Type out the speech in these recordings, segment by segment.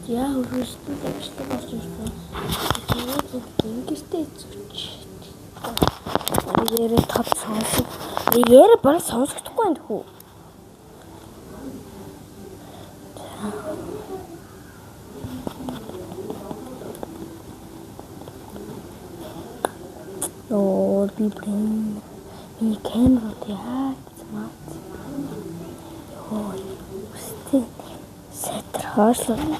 яа өрөөстэй дэвшлэг болж ирсэн. Тэгээд ингэртэй зүч. Яриа тав сонсох. Яриа бараг сонсохдохгүй байх уу? Оо би камера яа смарт. Ой үстэй сатраашлаа.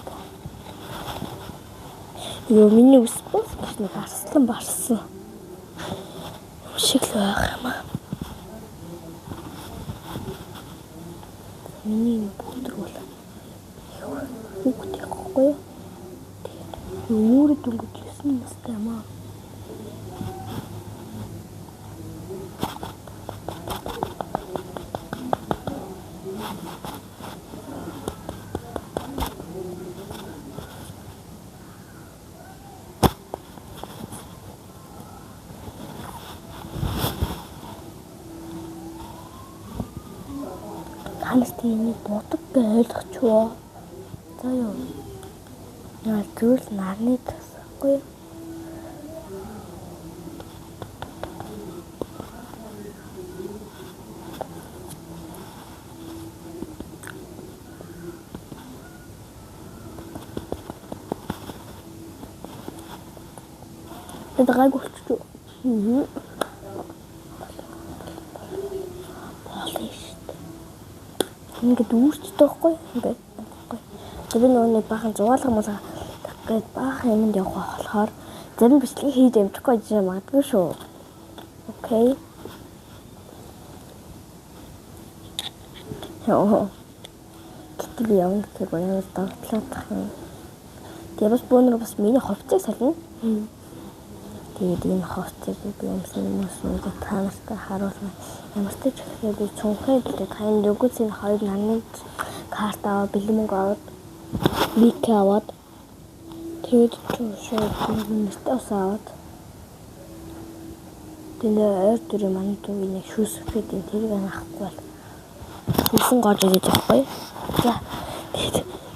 Юу миний ус бос гэж нэг барсан. Шиг л байх юм аа. Миний бүдэр бол хүүхд яахгүй юу? Өөрөө дүнгижсэн юм аа. Танастай энийг бодог гэж ойлгочихвоо. За юу. Яа зүйл нарны тасахгүй. Это гайгуулчих. Ингээд үүрчтэй байхгүй ингээд тэр нөөний бахан зугаалга мөн тэгээд бахан юмд явах болохоор зарим бичлэг хийж амжихгүй гэж магадгүй шүү. Окей. Яа. Гэтэл би явна гэх юм дагтлаадах юм. Тэгээд бас бөөнөр бас миний хувцсыг сална. Тэгээд энэ хувцсыг би юмсан хүмүүс нэг таамастай харуулна. Ямар ч тэгэхээр би цонхоо гэдэг тань нөгөөцийн хоёр нарны карт аваад бэлэн мөнгө аваад вик аваад тэгээд шууд нэртээ аваад тэгээд ойр дүрийн манд нэг шүүсгээд тэрийг авахгүй бол шүүсэн гоож өгöd байхгүй. За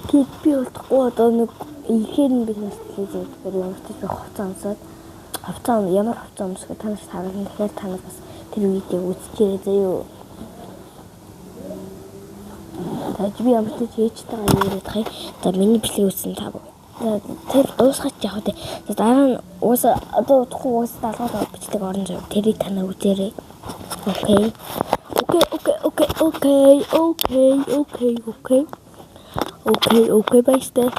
тэгээд би болтохгүй одоо нэг ихээр нь би настай зүгээр ямар ч би хувцас амсаад ямар хувцас амсах танаас харуулна. Тэгэхээр танаас бас тэр видеог үзчихээрэй заяа. Тэгээд би ямар ч ээжтэйгээ яриад хай. За миний бичлэг үзсэн та. Тэр дуусгач явах үү. Дараа нь одоо удахгүй даалгавар бичлэг орно заяа. Тэрийг танаа үзээрэй. Окей. Окей, баяртай.